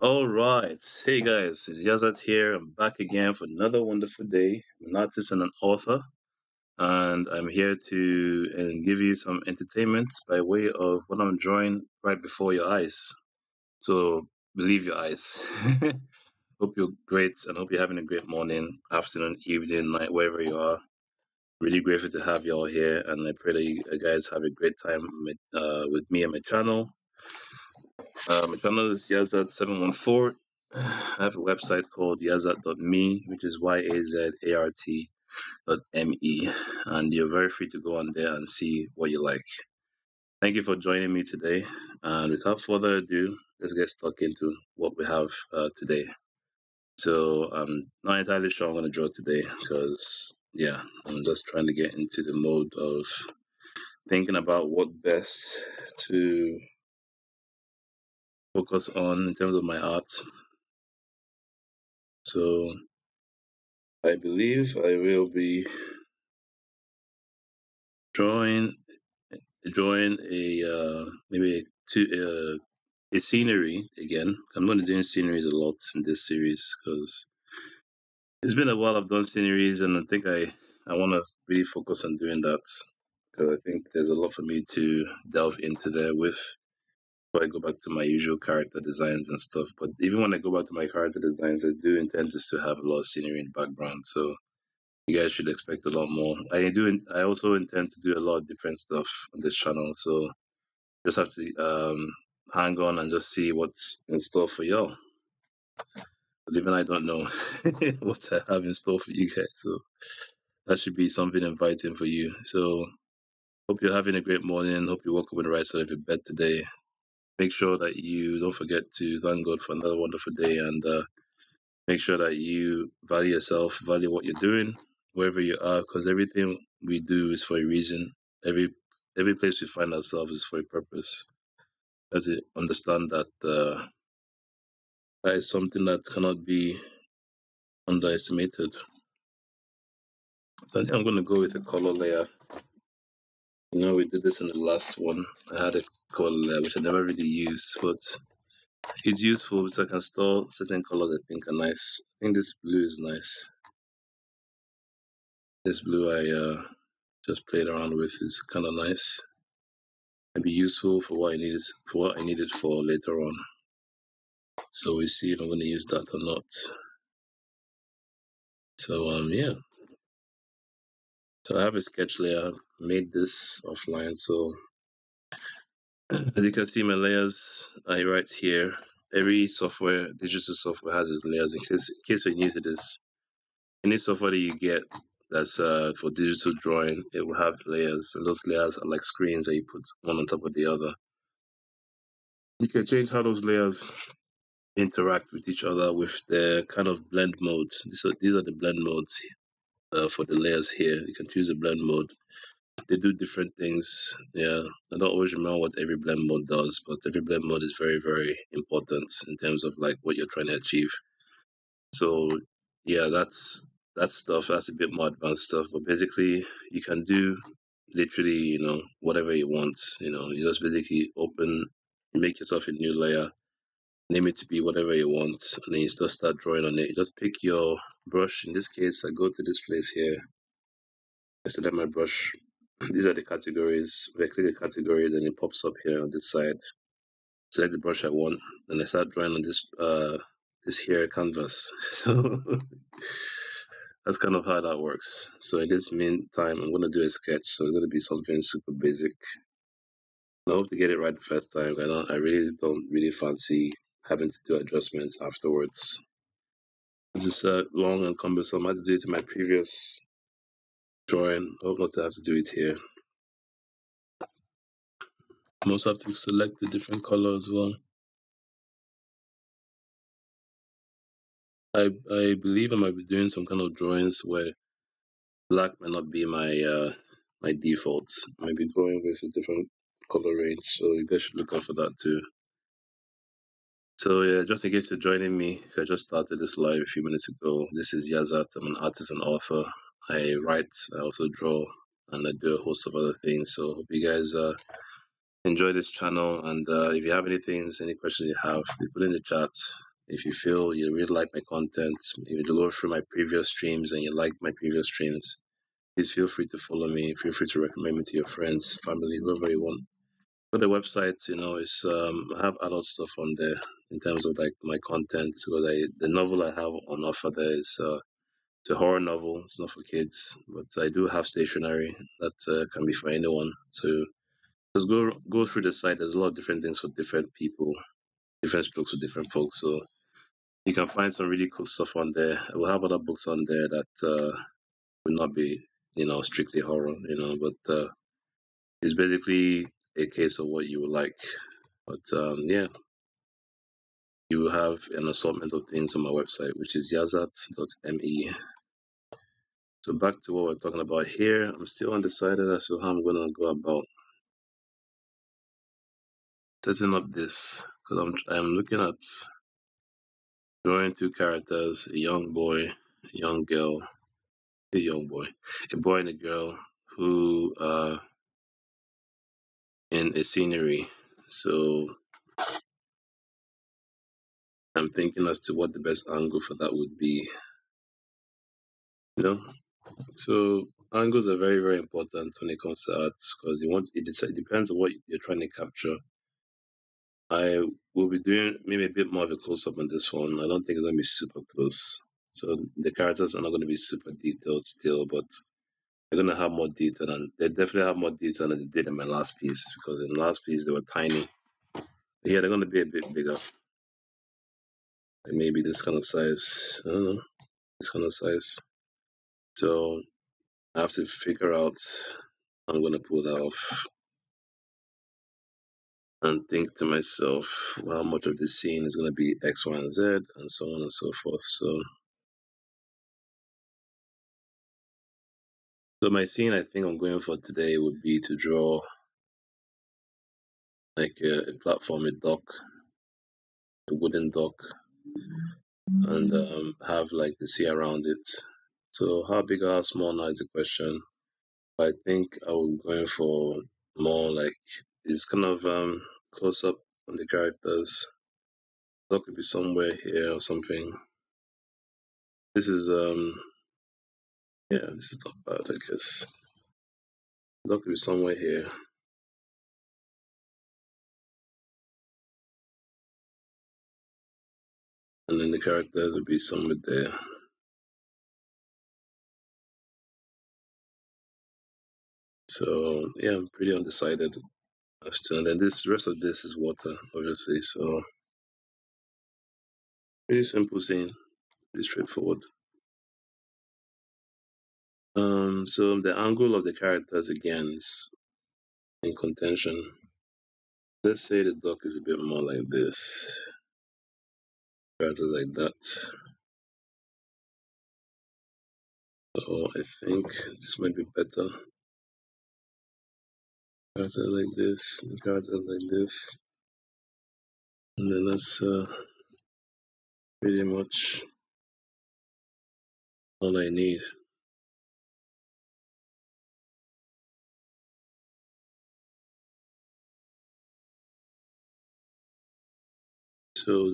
All right. Hey guys, it's Yazat here. I'm back again for another wonderful day. I'm an artist and an author, and I'm here to give you some entertainment by way of what I'm drawing right before your eyes. So believe your eyes. Hope you're great and hope you're having a great morning, afternoon, evening, night, wherever you are. Really grateful to have you all here, and I pray that you guys have a great time with me and my channel. My channel is Yazat714. I have a website called yazat.me, which is yazart.me, and you're very free to go on there and see what you like. Thank you for joining me today, and without further ado, let's get stuck into what we have today. So I'm not entirely sure I'm going to draw today because, yeah, I'm just trying to get into the mode of thinking about what best to focus on in terms of my art. So I believe I will be drawing a maybe a scenery again. I'm going to do sceneries a lot in this series because it's been a while I've done sceneries, and I think I want to really focus on doing that because I think there's a lot for me to delve into there with. Before I go back to my usual character designs and stuff, but even when I go back to my character designs, I do intend to still have a lot of scenery in the background. So you guys should expect a lot more. I also intend to do a lot of different stuff on this channel, so just have to hang on and just see what's in store for y'all. Because even I don't know what I have in store for you guys, so that should be something inviting for you. So hope you're having a great morning. Hope you woke up on the right side of your bed today. Make sure that you don't forget to thank God for another wonderful day, and make sure that you value yourself, value what you're doing, wherever you are, because everything we do is for a reason. Every place we find ourselves is for a purpose. As you understand that that is something that cannot be underestimated. So I think I'm going to go with a color layer. You know, we did this in the last one. I had a color layer which I never really used, but it's useful because I can store certain colors I think are nice. I think this blue is nice. This blue I just played around with is kind of nice. And be useful for what I need it for later on. So we see if I'm going to use that or not. So yeah. So I have a sketch layer. I made this offline. So as you can see, my layers I write here. Every software, digital software, has its layers. In case you're new to this, any software that you get that's for digital drawing, it will have layers, and those layers are like screens that you put one on top of the other. You can change how those layers interact with each other with the kind of blend modes. These are the blend modes for the layers here. You can choose a blend mode. They do different things. Yeah, I don't always remember what every blend mode does, but every blend mode is very, very important in terms of like what you're trying to achieve. So yeah, that's stuff. That's a bit more advanced stuff, but basically you can do literally, whatever you want. You just basically make yourself a new layer, name it to be whatever you want, and then you just start drawing on it. You just pick your brush. In this case, I go to this place here. I select my brush. These are the categories. If I click a category, then it pops up here on this side. Select the brush I want, and I start drawing on this here canvas. So that's kind of how that works. So in this meantime, I'm gonna do a sketch. So it's gonna be something super basic. I hope to get it right the first time. I really don't really fancy having to do adjustments afterwards. This is long and cumbersome. I had to do it in my previous drawing. I hope not to have to do it here. I also have to select a different color as well. I believe I might be doing some kind of drawings where black might not be my default. I might be going with a different color range, so you guys should look out for that too. So yeah, just in case you're joining me, I just started this live a few minutes ago. This is Yazat. I'm an artist and author. I write, I also draw, and I do a host of other things. So hope you guys enjoy this channel. And if you have any questions you have, put in the chat. If you feel you really like my content, if you go through my previous streams and you like my previous streams, please feel free to follow me. Feel free to recommend me to your friends, family, whoever you want. But the website, is I have adult stuff on there in terms of like my content. So the novel I have on offer there is it's a horror novel. It's not for kids, but I do have stationery that can be for anyone. So just go through the site. There's a lot of different things for different people, different strokes for different folks. So you can find some really cool stuff on there. We'll have other books on there that will not be, strictly horror, but it's basically a case of what you would like. But yeah, you will have an assortment of things on my website, which is yazat.me. So back to what we're talking about here. I'm still undecided as to how I'm going to go about setting up this because I'm looking at drawing two characters: a young boy, a young girl, a young boy, a boy and a girl who in a scenery. So I'm thinking as to what the best angle for that would be. You know, so angles are very, very important when it comes to art because it depends on what you're trying to capture. I will be doing maybe a bit more of a close up on this one. I don't think it's gonna be super close. So the characters are not gonna be super detailed still, but they're gonna have more detail and they definitely have more detail than they did in my last piece because in the last piece they were tiny. But yeah, they're gonna be a bit bigger. Like maybe this kind of size. I don't know. This kind of size. So I have to figure out how I'm gonna pull that off and think to myself how much of this scene is gonna be X, Y, and Z and so on and so forth. So my scene I think I'm going for today would be to draw like a platform, a dock, a wooden dock, and have like the sea around it. So how big or how small now is the question. I think I would going for more like it's kind of close up on the characters. That could be somewhere here or something. This is yeah, this is not bad I guess. That could be somewhere here. And then the characters would be somewhere there. So yeah, I'm pretty undecided as to and then this rest of this is water, obviously. So pretty simple scene, pretty straightforward. So the angle of the characters again is in contention. Let's say the duck is a bit more like this, rather like that. So I think this might be better. Character like this, character like this, and then that's pretty much all I need. So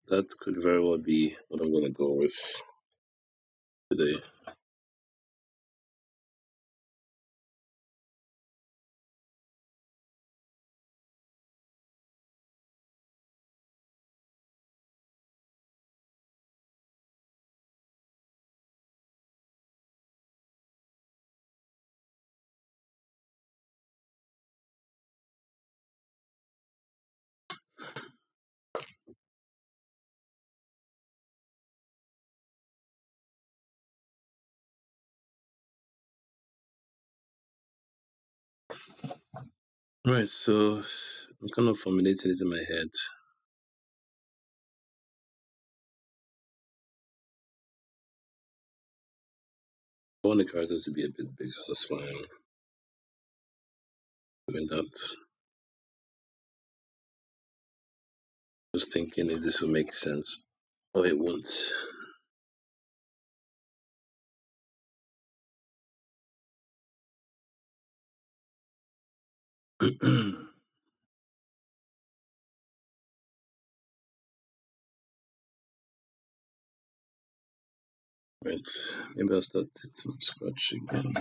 that could very well be what I'm gonna go with today. Right, so I'm kind of formulating it in my head. I want the characters to be a bit bigger, that's why I'm doing that. Just thinking if this will make sense. Oh, it won't. Alright, maybe I'll start it from scratch again.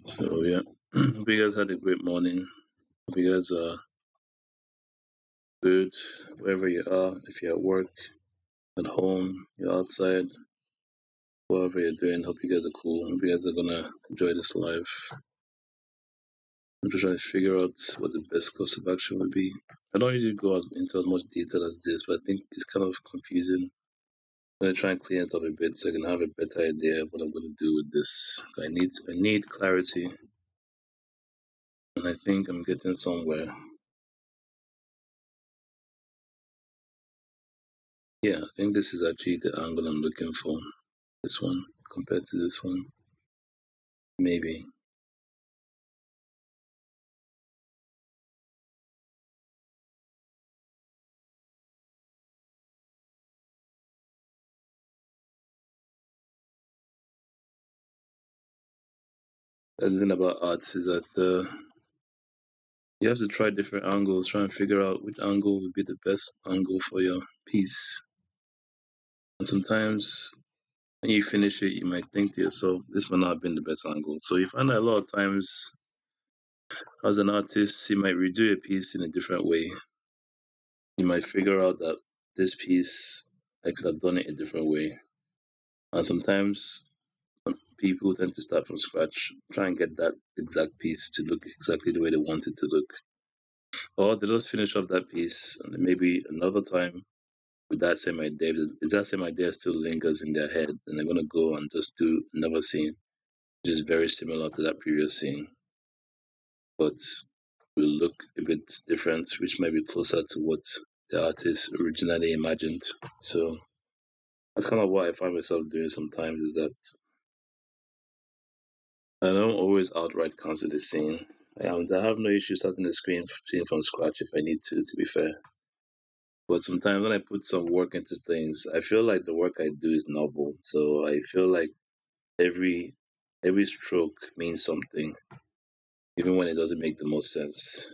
So yeah, hope you guys had a great morning. Hope you guys are good wherever you are. If you're at work, at home, you're outside, whatever you're doing, hope you guys are cool. Hope you guys are gonna enjoy this life. I'm just trying to figure out what the best course of action would be. I don't usually go into as much detail as this, but I think it's kind of confusing. I'm gonna try and clean it up a bit so I can have a better idea of what I'm gonna do with this. I need clarity, and I think I'm getting somewhere. Yeah, I think this is actually the angle I'm looking for. This one compared to this one, maybe. The thing about arts is that you have to try different angles, try and figure out which angle would be the best angle for your piece. And sometimes when you finish it, you might think to yourself, this might not have been the best angle. So you find that a lot of times, as an artist, you might redo a piece in a different way. You might figure out that this piece, I could have done it a different way. And sometimes people tend to start from scratch, try and get that exact piece to look exactly the way they want it to look. Or they just finish off that piece and then maybe another time with that same idea, if that same idea still lingers in their head, then they're gonna go and just do another scene, which is very similar to that previous scene, but will look a bit different, which might be closer to what the artist originally imagined. So that's kind of what I find myself doing sometimes is that I don't always outright cancel the scene. I have no issue starting the scene from scratch if I need to be fair. But sometimes when I put some work into things, I feel like the work I do is novel. So I feel like every every stroke means something, even when it doesn't make the most sense.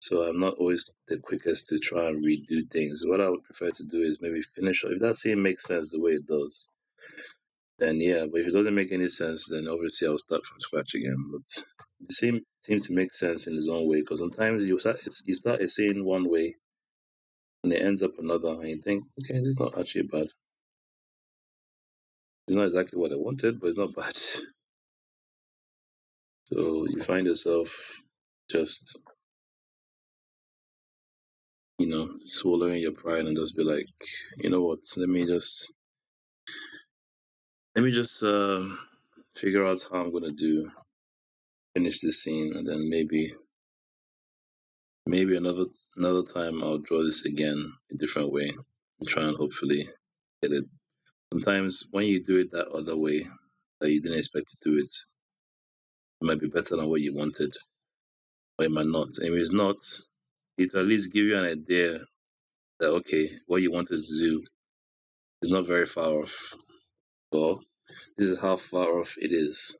So I'm not always the quickest to try and redo things. What I would prefer to do is maybe finish. If that scene makes sense the way it does, then yeah. But if it doesn't make any sense, then obviously I'll start from scratch again. But the scene seems to make sense in its own way because sometimes you start a scene one way and it ends up another, and you think, okay, this is not actually bad. It's not exactly what I wanted, but it's not bad. So you find yourself just, swallowing your pride and just be like, you know what? Let me just figure out how I'm gonna finish this scene, and then maybe another time I'll draw this again a different way and try and hopefully get it. Sometimes when you do it that other way that you didn't expect to do it, it might be better than what you wanted, or it might not. And if it's not, it at least give you an idea that okay, what you wanted to do is not very far off. Well, this is how far off it is.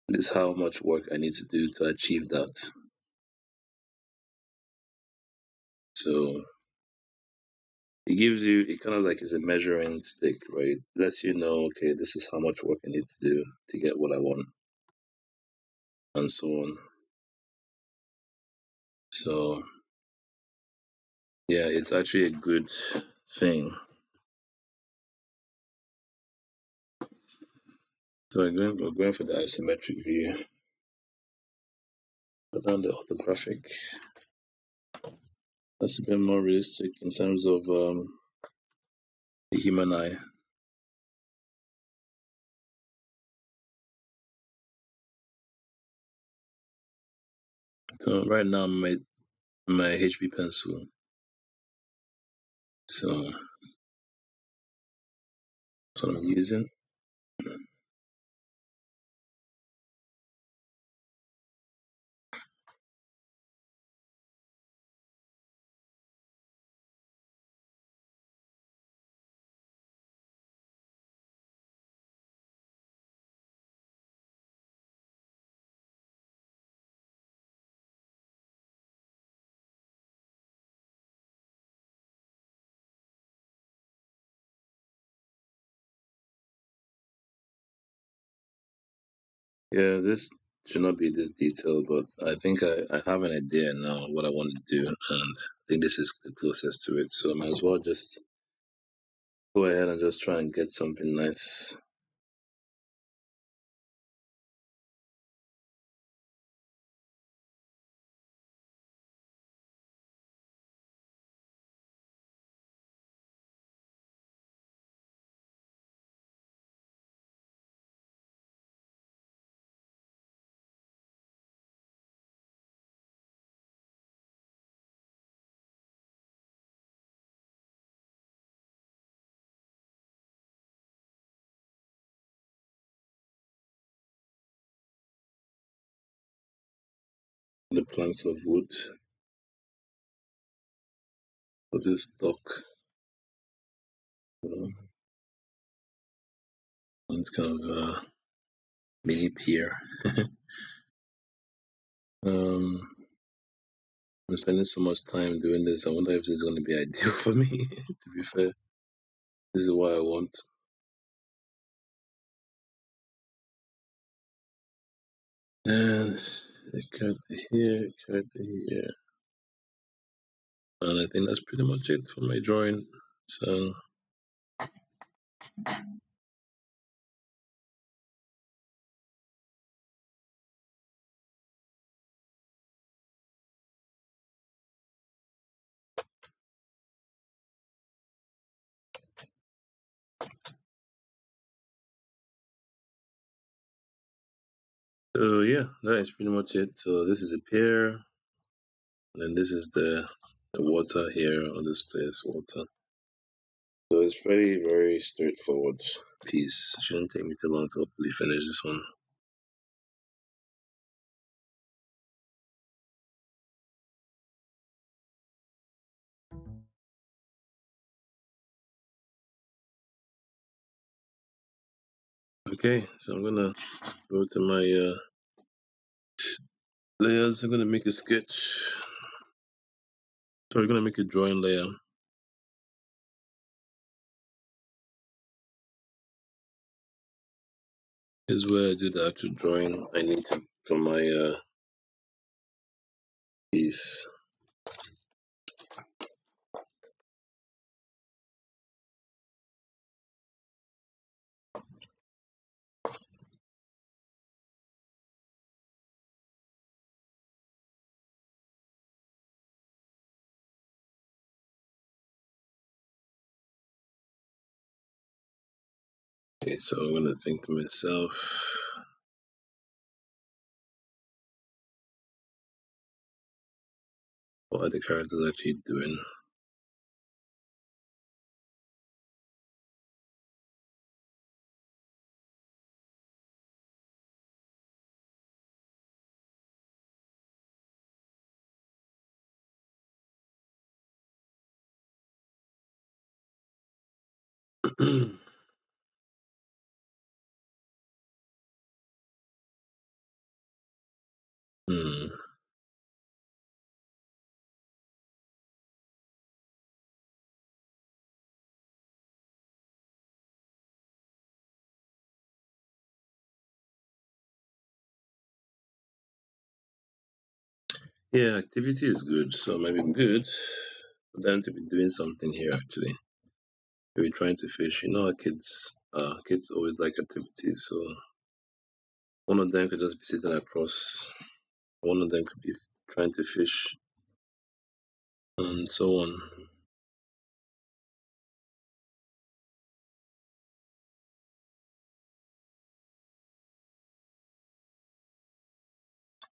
This is how much work I need to do to achieve that. So it kind of like is a measuring stick, right? It lets you know, okay, this is how much work I need to do to get what I want, and so on. So yeah, it's actually a good thing. So we're going for the isometric view, but on the orthographic, that's a bit more realistic in terms of the human eye. So right now my HB pencil. So that's what I'm using. Yeah, this should not be this detailed, but I think I have an idea now what I want to do, and I think this is the closest to it. So I might as well just go ahead and just try and get something nice. The planks of wood for this dock, you know, and it's kind of a mini pier. um, I'm spending so much time doing this. I wonder if this is going to be ideal for me. To be fair, this is what I want. And character here, character here. And I think that's pretty much it for my drawing. So, yeah, that is pretty much it. So this is a pier, and this is the water here on this place, water. So it's very, very straightforward piece. Shouldn't take me too long to hopefully finish this one. Okay, so I'm gonna go to my layers. I'm gonna make a sketch. So we're gonna make a drawing layer. Here's where I do the actual drawing I need to for my piece. Okay, so I'm gonna think to myself, what are the characters actually doing? Hmm. Yeah, activity is good, so maybe good for them to be doing something here actually. Maybe trying to fish. You know, our kids always like activities, so one of them could just be sitting across, one of them could be trying to fish, and so on.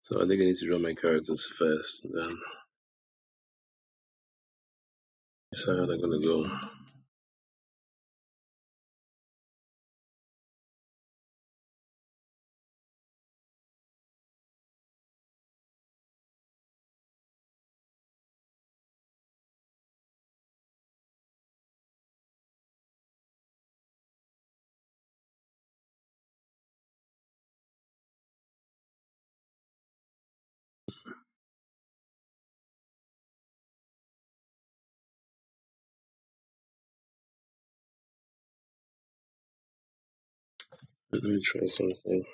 So I think I need to draw my characters first, then decide how they're gonna go. Let me try something.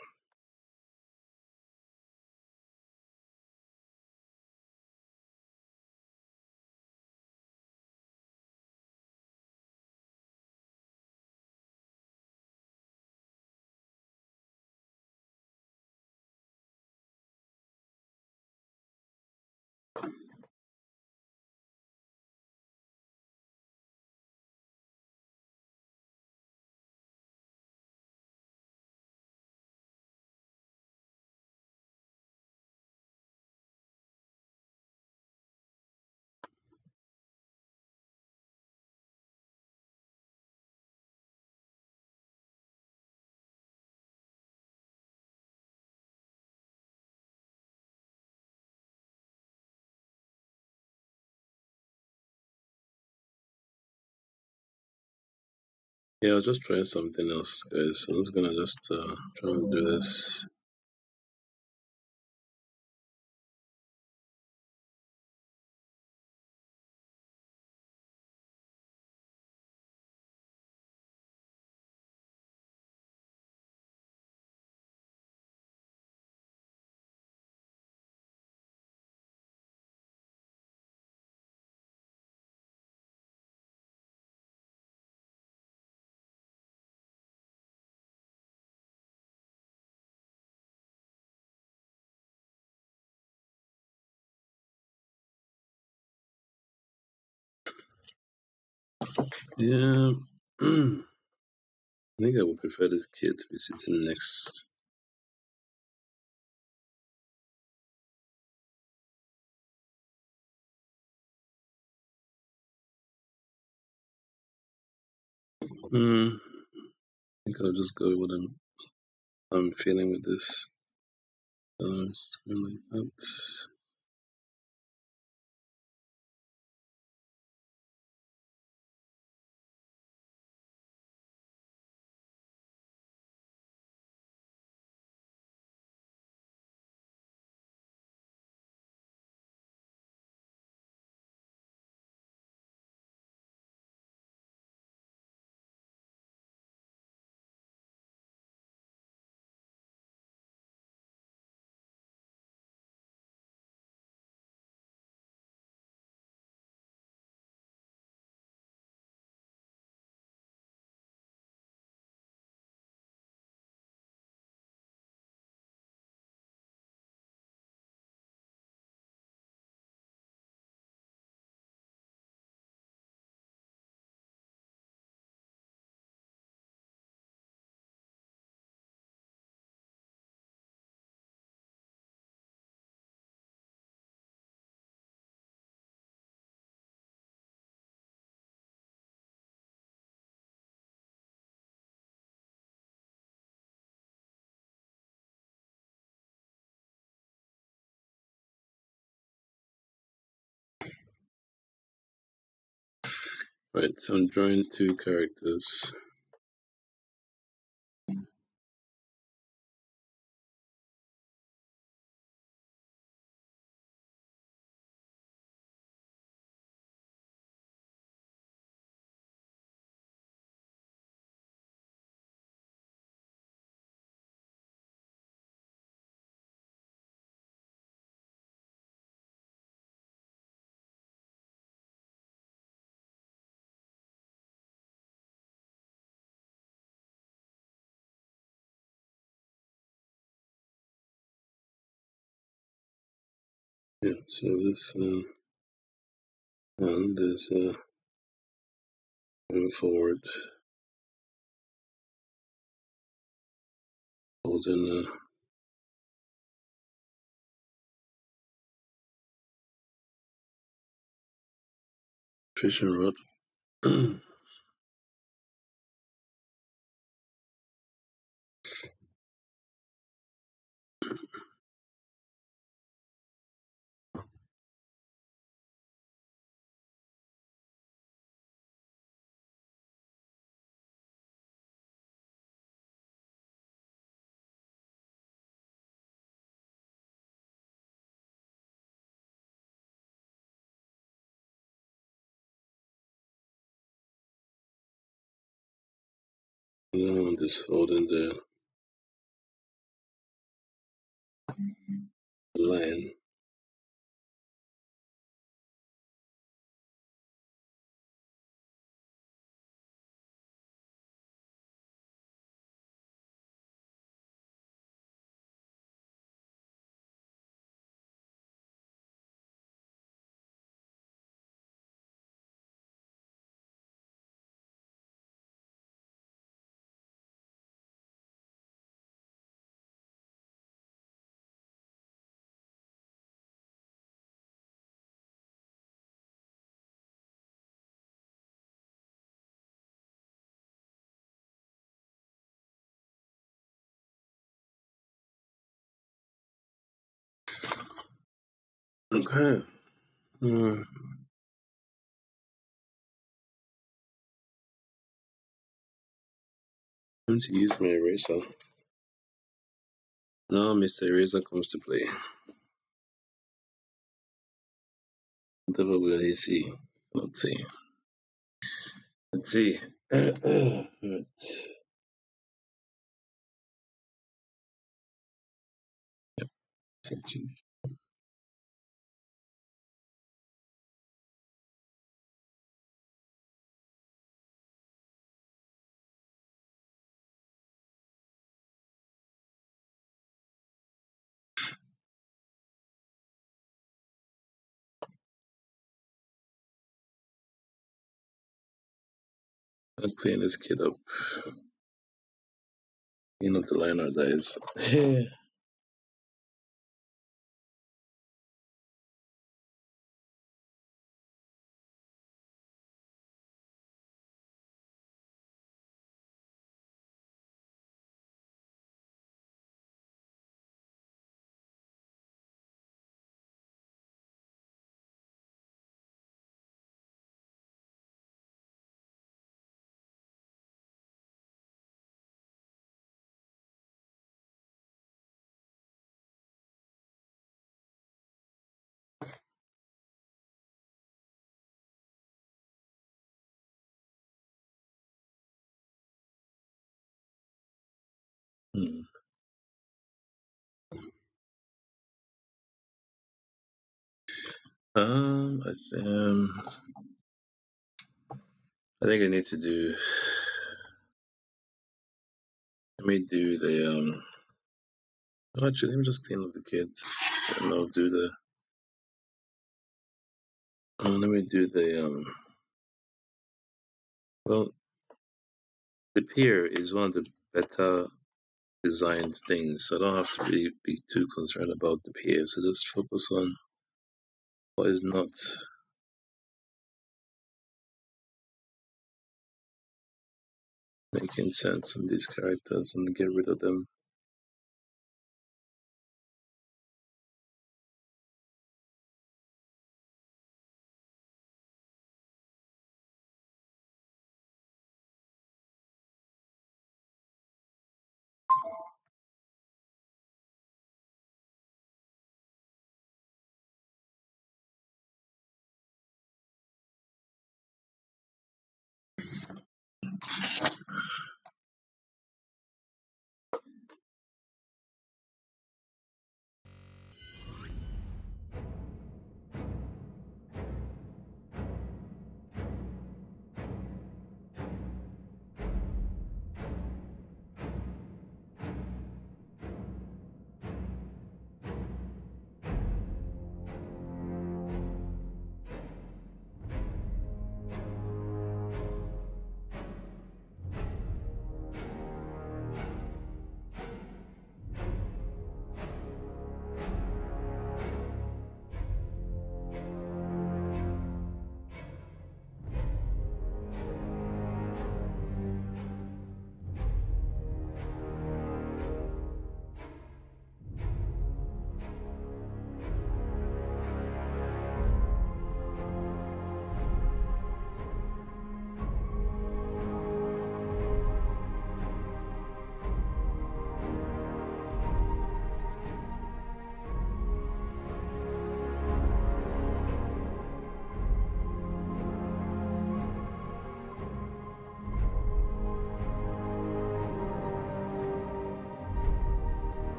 Yeah, I'll just try something else, guys. I'm just gonna try and do this. Yeah, I think I would prefer this kid to be sitting next. I think I'll just go with what I'm feeling with this. It's going like that. Right, so I'm drawing two characters. Yeah, so this hand is moving forward, holding Fishing rod. No one just holding the line. Okay. Hmm. I'm going to use my eraser. Now Mr. Eraser comes to play. Whatever will he see? Let's see. Let's see. Right. Thank you. I'm clean this kid up. You know the liner dies. Hmm. I think I need to do. Let me do the Actually, let me just clean up the kids, and I'll do the. Let me do the Well, the pier is one of the better designed things, so I don't have to really be too concerned about the pier. So just focus on what is not making sense in these characters and get rid of them.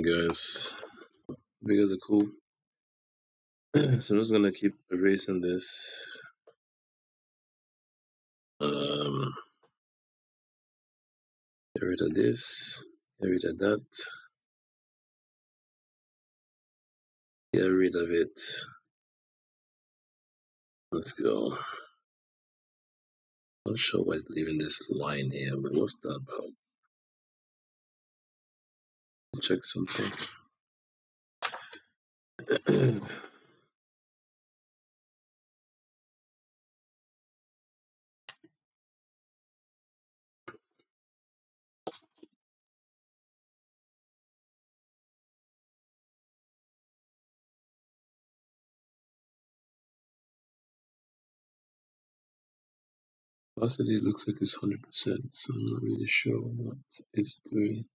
guys. You guys are cool. So I'm just gonna keep erasing this. Get rid of this. Get rid of that. Get rid of it. Let's go. Not sure why it's leaving this line here, but what's that about? Check something. Opacity looks like it's 100%, so I'm not really sure what it's doing.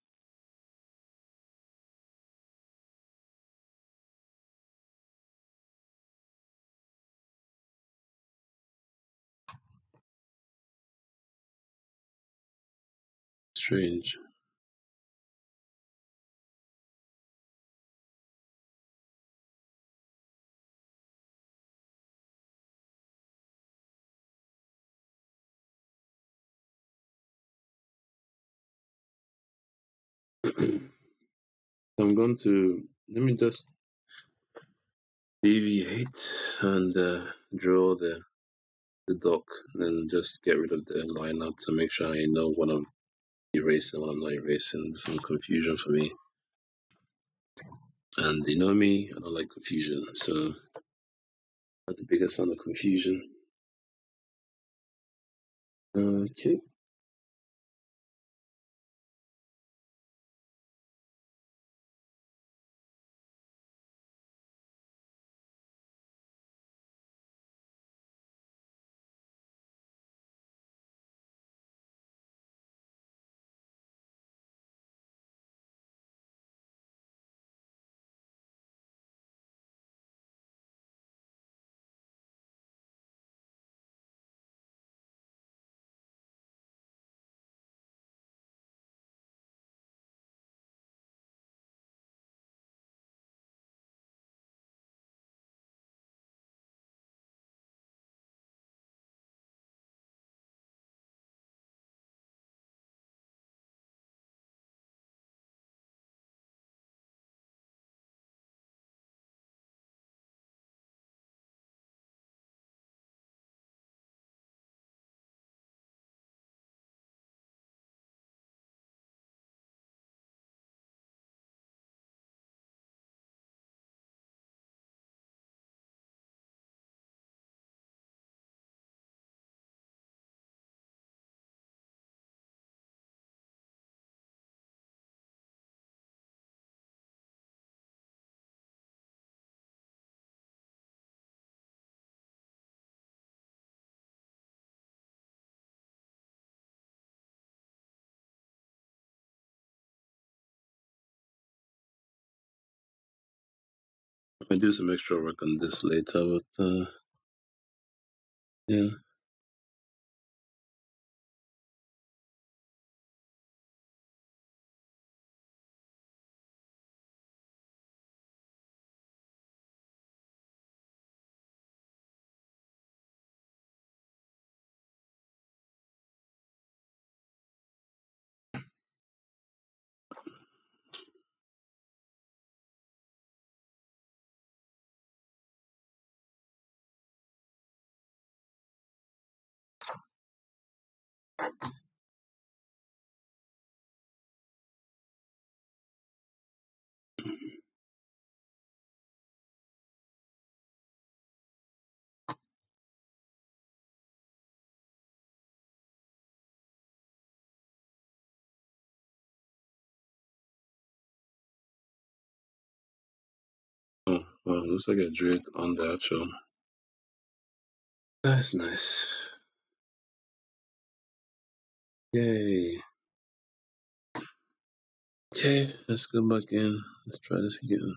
Strange. I'm going to let me just deviate and draw the dock, and then just get rid of the line out to make sure I know what I'm erasing, what I'm not erasing. Some confusion for me, and you know me, I don't like confusion, so I'm not the biggest fan of confusion. Okay. I'll do some extra work on this later, but yeah. Oh, well, looks like I drew it on the actual. That's nice. Yay. Okay, let's go back in. Let's try this again.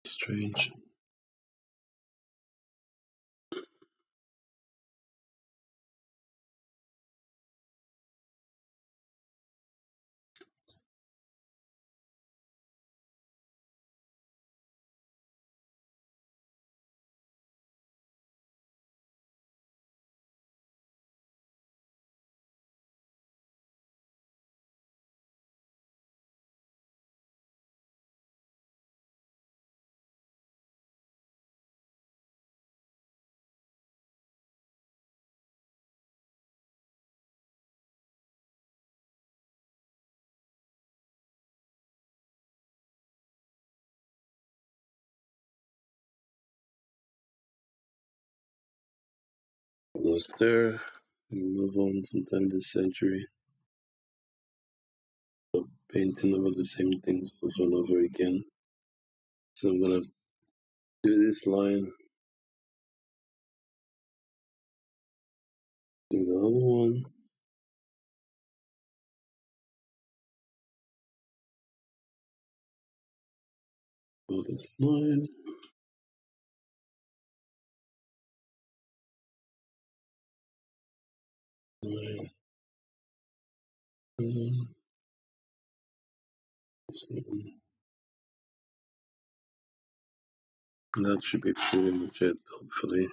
Strange. goes there. We move on sometime this century. So painting over the same things over and over again. So I'm gonna do this line, do the other one. Do this line. Line. This one. That should be pretty much it, hopefully.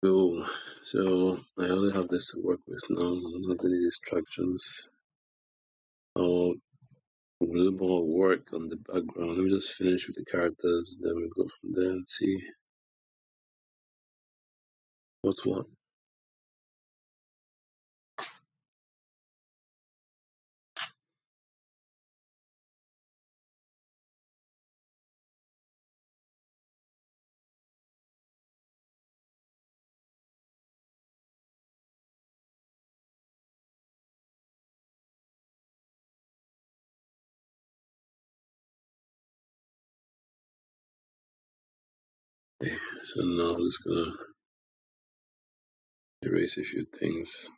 Cool. So I only have this to work with now. Not any distractions. I'll do a little more work on the background. Let me just finish with the characters, then we'll go from there and see what's what. Okay, so now I'm just gonna erase a few things.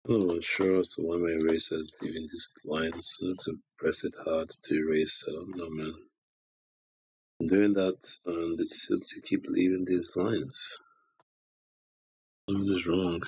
I'm not sure as to why my eraser is leaving these lines. I have to press it hard to erase. I don't know, man. I'm doing that and it seems to keep leaving these lines. Something is wrong.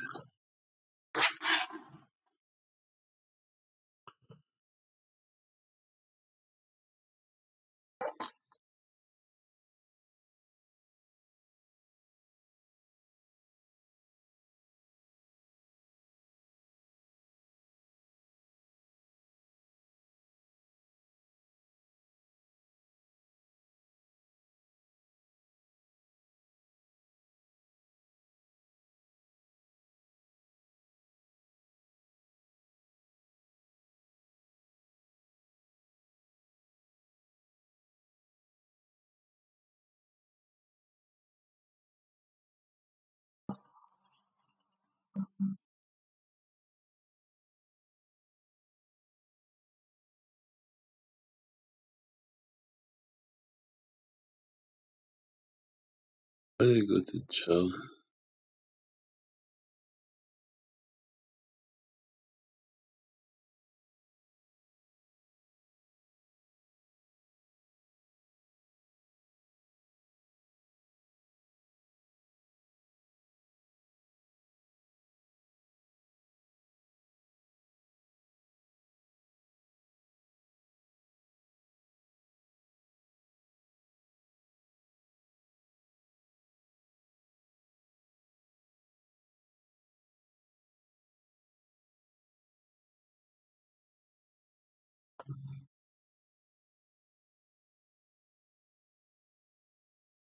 Why did I go to Joe?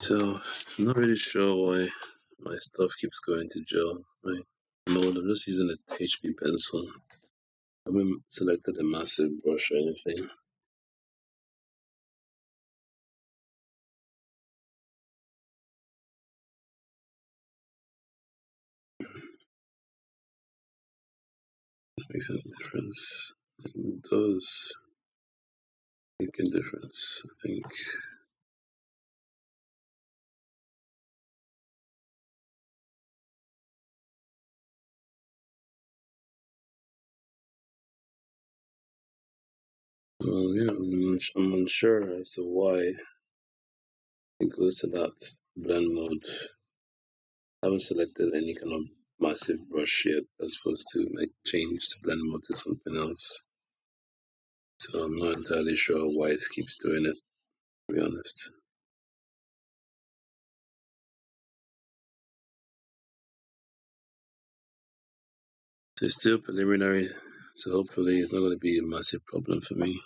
So, I'm not really sure why my stuff keeps going to Joe. Right? Mode, I'm just using a HB pencil. I haven't selected a massive brush or anything. It makes a difference. It does make a difference, I think. Well, yeah, I'm unsure as to why it goes to that blend mode. I haven't selected any kind of massive brush yet as opposed to like change the blend mode to something else. So I'm not entirely sure why it keeps doing it, to be honest. So it's still preliminary, so hopefully it's not going to be a massive problem for me.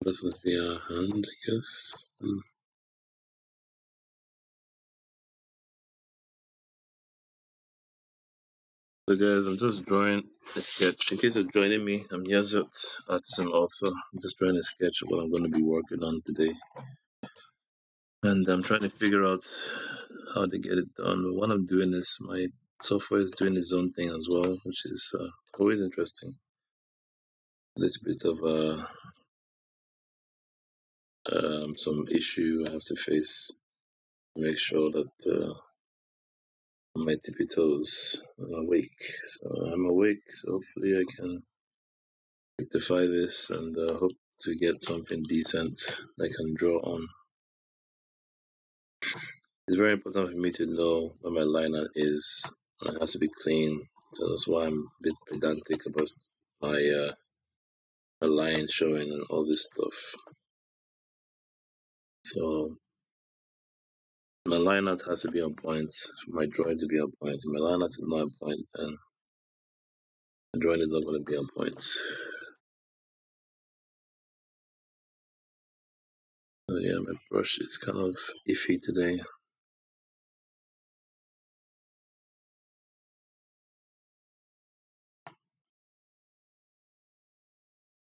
That must be our hand, I guess. So guys, I'm just drawing a sketch. In case you're joining me, I'm Yazet, artist and author. I'm just drawing a sketch of what I'm going to be working on today. And I'm trying to figure out how to get it done. What I'm doing is my software is doing its own thing as well, which is always interesting. A little bit of some issue I have to face to make sure that I'm my tippy toes. I'm awake. So I'm awake, so hopefully I can rectify this and hope to get something decent I can draw on. It's very important for me to know where my liner is, and it has to be clean. So that's why I'm a bit pedantic about my line showing and all this stuff. So my line art has to be on point for my drawing to be on point. If my line art is not on point, then the drawing is not going to be on point. So yeah, my brush is kind of iffy today.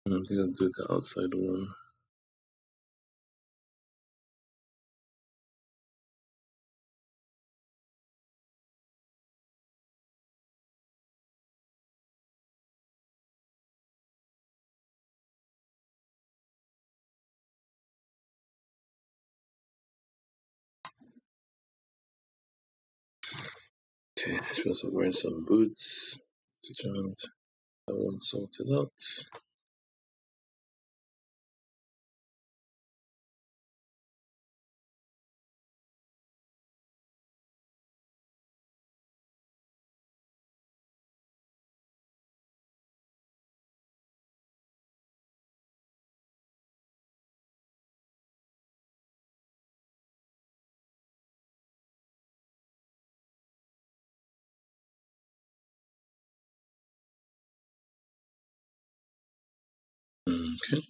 I think I'll do the outside one. Okay, supposed to wearing some boots to try and I want sorted out. Okay.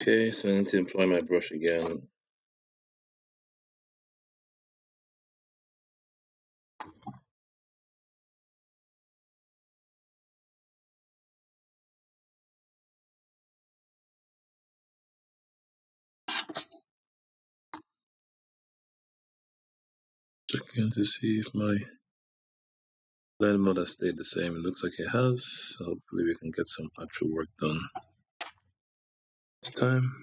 Okay, so I need to employ my brush again. Checking to see if my blend mode has stayed the same. It looks like it has. So hopefully we can get some actual work done this time.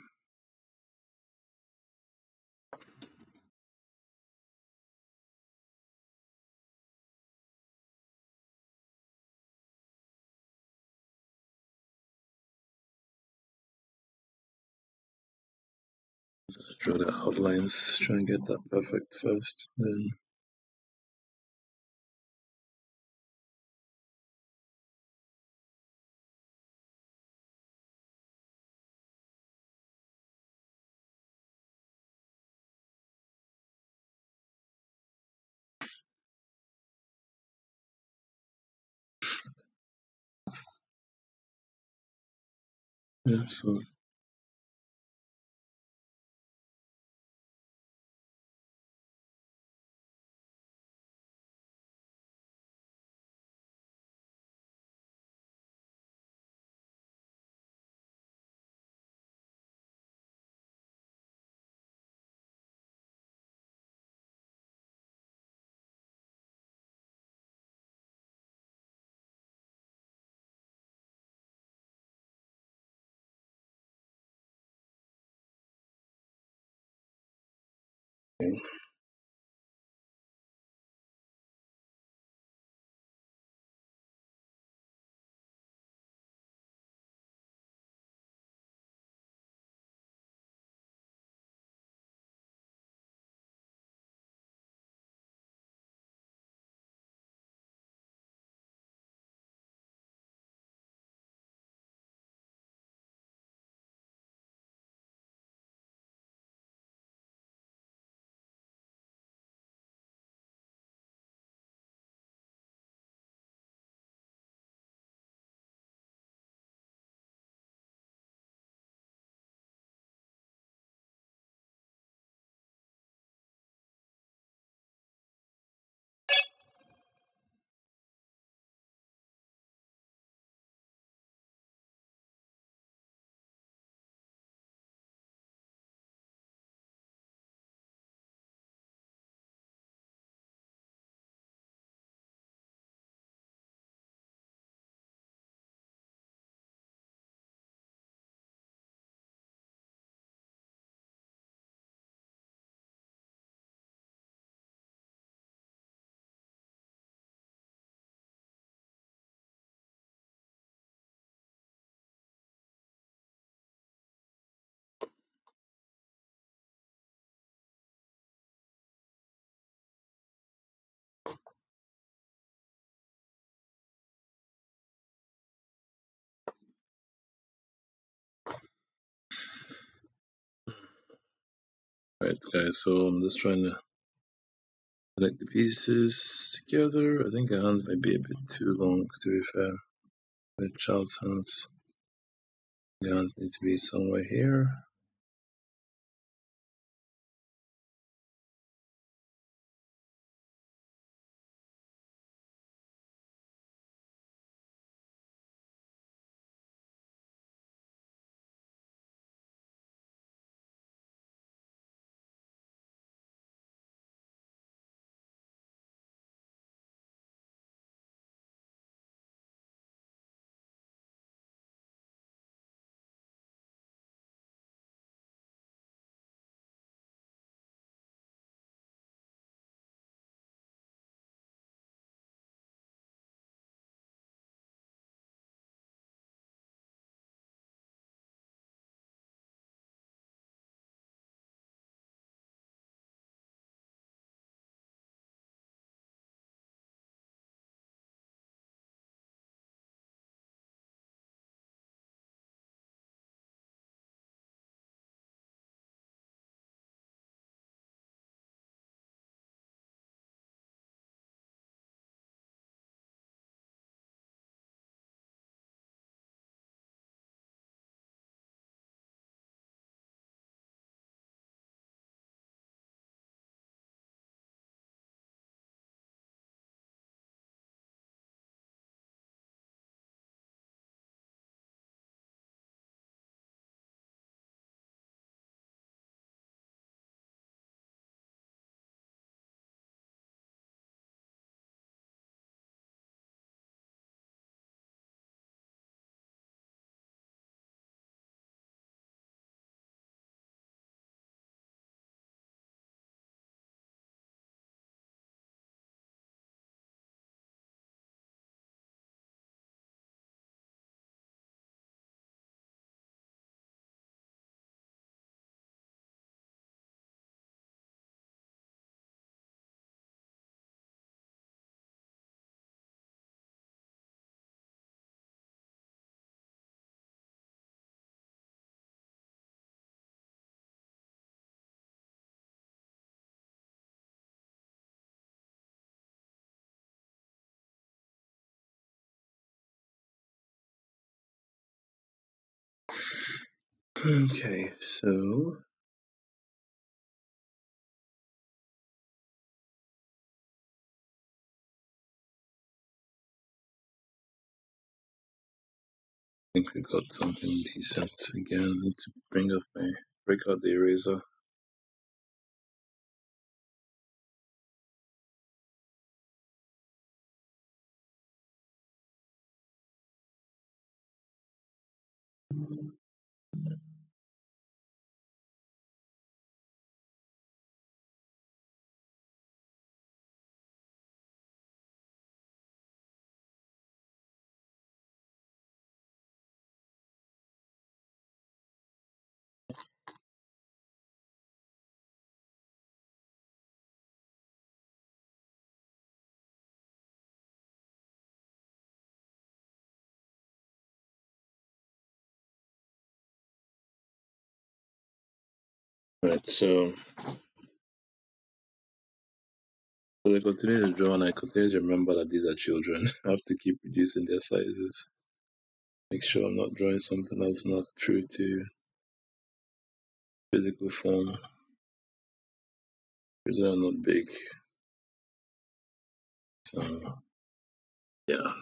Draw the outlines, try and get that perfect first, then Yeah, so okay. Alright, guys, so I'm just trying to connect the pieces together. I think the hands might be a bit too long, to be fair. The child's hands. The hands need to be somewhere here. Okay, so I think we got something decent again. I need to break out the eraser. Right, so I continue to draw and I continue to remember that these are children. I have to keep reducing their sizes. Make sure I'm not drawing something that's not true to physical form. These are not big. So yeah.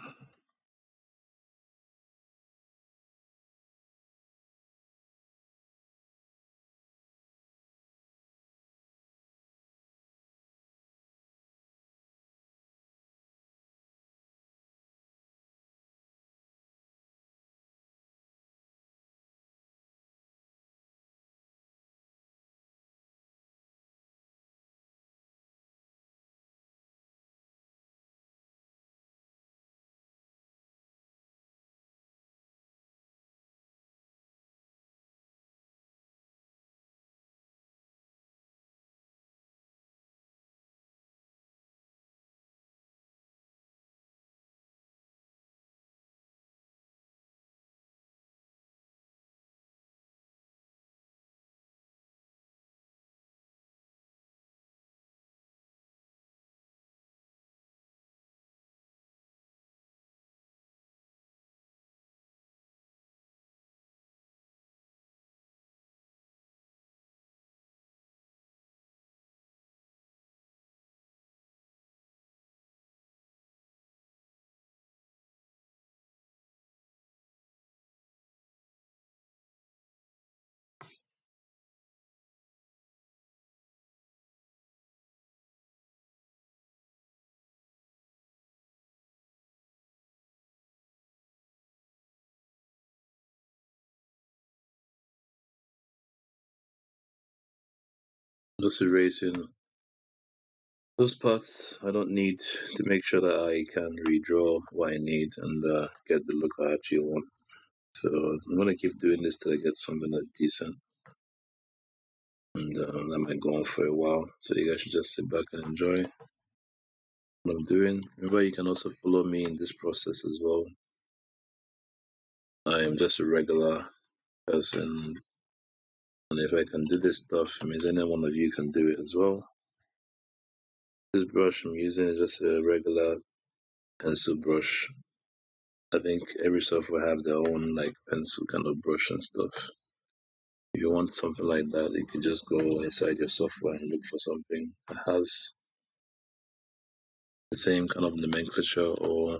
Just erasing those parts I don't need to make sure that I can redraw what I need and get the look I actually want. So I'm gonna keep doing this till I get something that's decent. And that might go on for a while. So you guys should just sit back and enjoy what I'm doing. Remember, you can also follow me in this process as well. I am just a regular person, and if I can do this stuff, it means any one of you can do it as well. This brush I'm using is just a regular pencil brush. I think every software have their own like pencil kind of brush and stuff. If you want something like that, you can just go inside your software and look for something that has the same kind of nomenclature, or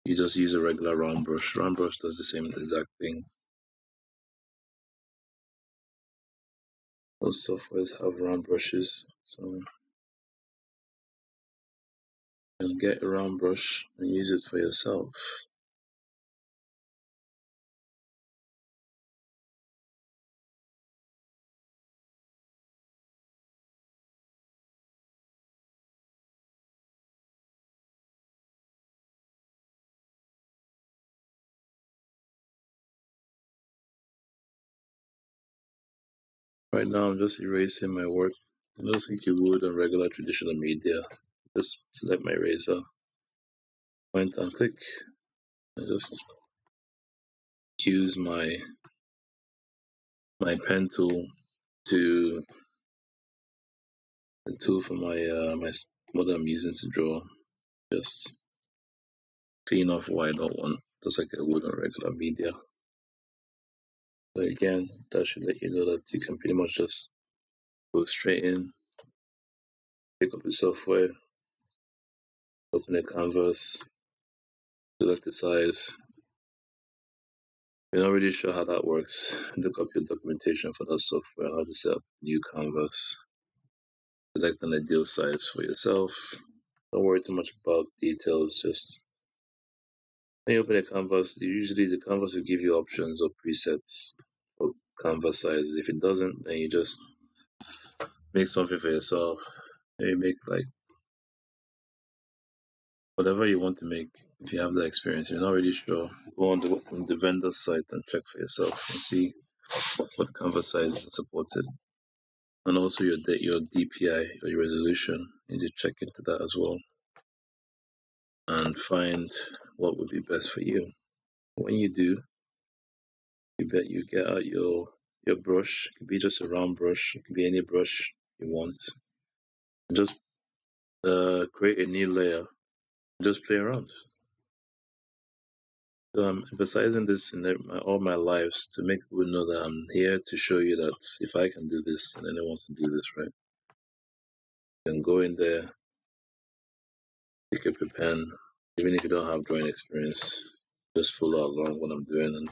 you just use a regular round brush. Round brush does the same exact thing. Most softwares have round brushes, so you can get a round brush and use it for yourself. Right now, I'm just erasing my work. Just like you would on regular traditional media. Just select my eraser, point and click, and just use my pen tool to the tool for my what I'm using to draw. Just clean off what I don't want, just like I would on regular media. So again, that should let you know that you can pretty much just go straight in, pick up the software, open a canvas, select the size. If you're not really sure how that works, look up your documentation for that software, how to set up a new canvas. Select an ideal size for yourself. Don't worry too much about details, just when you open a canvas, usually the canvas will give you options or presets for canvas size. If it doesn't, then you just make something for yourself. Maybe make like whatever you want to make. If you have that experience, you're not really sure, go on the vendor's site and check for yourself and see what canvas size is supported. And also your DPI or your resolution, you need to check into that as well and find what would be best for you. When you do, you get out your brush. It could be just a round brush, it could be any brush you want. And just create a new layer. Just play around. So I'm emphasizing this in all my lives to make people know that I'm here to show you that if I can do this, then anyone can do this, right? You can go in there, pick up a pen, even if you don't have drawing experience, just follow along what I'm doing, and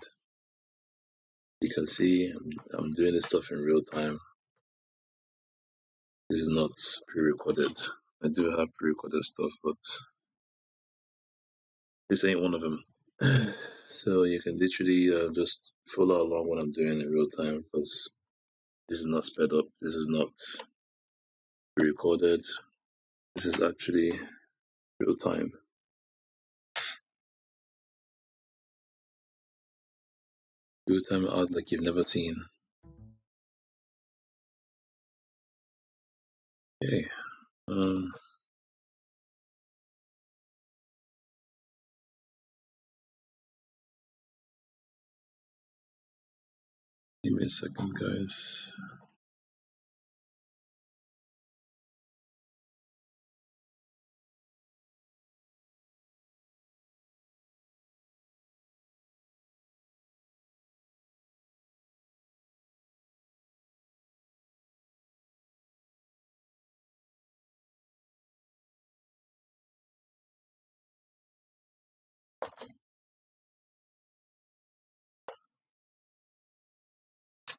you can see I'm doing this stuff in real time. This is not pre-recorded. I do have pre-recorded stuff, but this ain't one of them. So you can literally just follow along what I'm doing in real time, because this is not sped up. This is not pre-recorded. This is actually real time. Real time art like you've never seen. Okay. Give me a second, guys.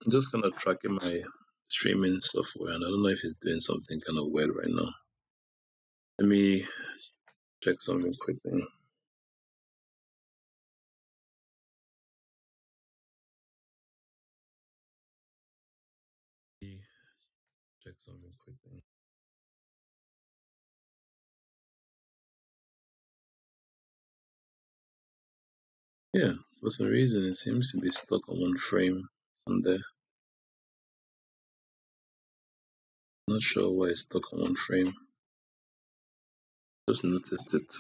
I'm just kind of tracking my streaming software, and I don't know if it's doing something kind of weird right now. Let me check something quickly. Check something quickly. Yeah, for some reason it seems to be stuck on one frame on there. Not sure why it's stuck on one frame. Just noticed it.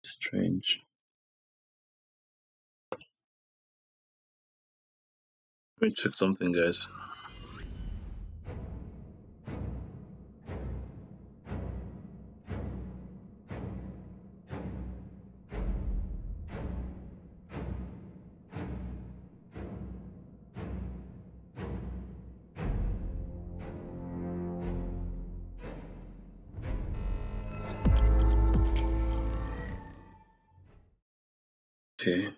Strange. Let me check something, guys. Okay.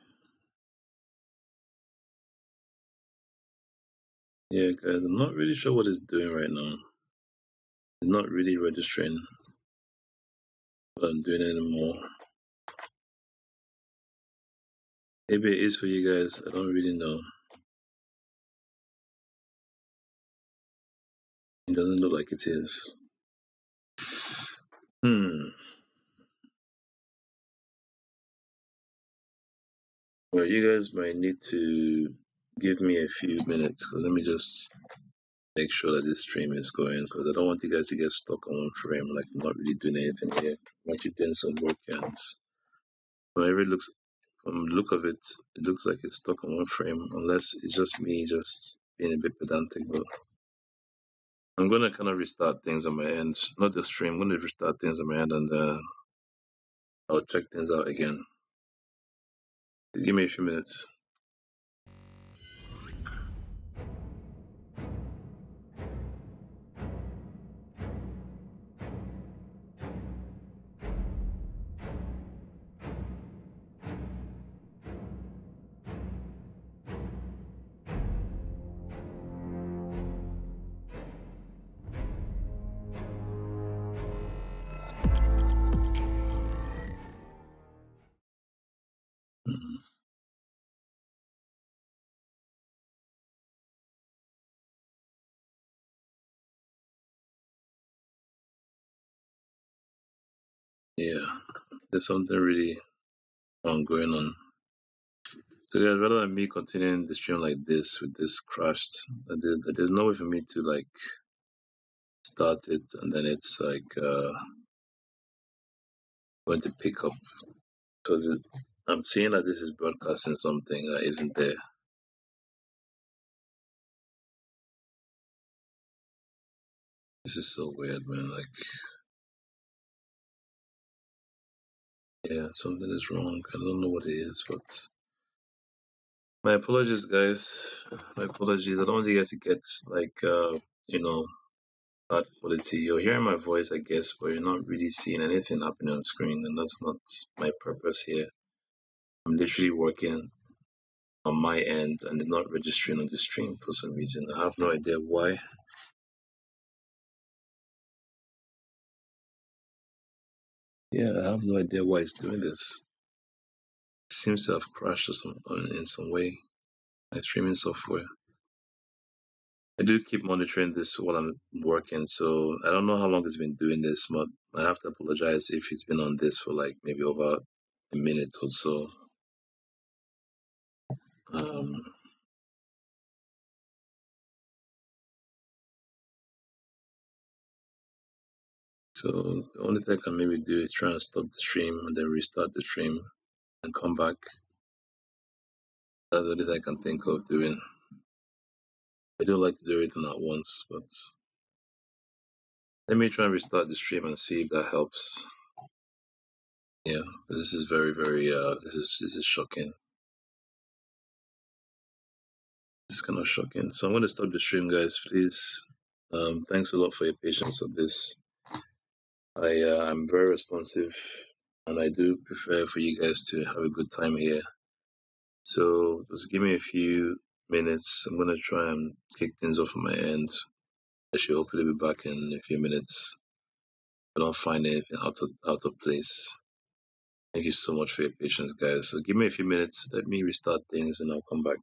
Yeah, guys, I'm not really sure what it's doing right now. It's not really registering what I'm doing anymore. Maybe it is for you guys. I don't really know. It doesn't look like it is. Well, you guys might need to give me a few minutes, because let me just make sure that this stream is going, because I don't want you guys to get stuck on one frame, like I'm not really doing anything here. I'm actually doing some work, and whenever it looks, from the look of it, it looks like it's stuck on one frame, unless it's just me just being a bit pedantic, but I'm gonna kind of restart things on my end, not the stream. I'm gonna restart things on my end, and I'll check things out again. Just give me a few minutes. Mhm. Yeah, there's something really going on. So guys, rather than me continuing the stream like this with this crashed, there's no way for me to like start it and then it's like going to pick up because I'm seeing that this is broadcasting something that isn't there. This is so weird, man. Like, yeah, something is wrong. I don't know what it is, but my apologies, guys. My apologies. I don't want you guys to get like you know, bad quality. You're hearing my voice, I guess, but you're not really seeing anything happening on screen, and that's not my purpose here. I'm literally working on my end, and it's not registering on the stream for some reason. I have no idea why. Yeah, I have no idea why it's doing this. It seems to have crashed in some way. My streaming software. I do keep monitoring this while I'm working, so I don't know how long it's been doing this, but I have to apologize if it's been on this for like maybe over a minute or so. Um, so the only thing I can maybe do is try and stop the stream and then restart the stream and come back. That's the only thing I can think of doing. I don't like to do everything at once, but let me try and restart the stream and see if that helps. Yeah, this is very, very this is shocking. This is kind of shocking. So I'm going to stop the stream, guys. Please, thanks a lot for your patience on this. I'm very responsive, and I do prefer for you guys to have a good time here. So just give me a few minutes. I'm going to try and kick things off on my end. I should hopefully be back in a few minutes. I don't find anything out of place. Thank you so much for your patience, guys. So give me a few minutes. Let me restart things, and I'll come back.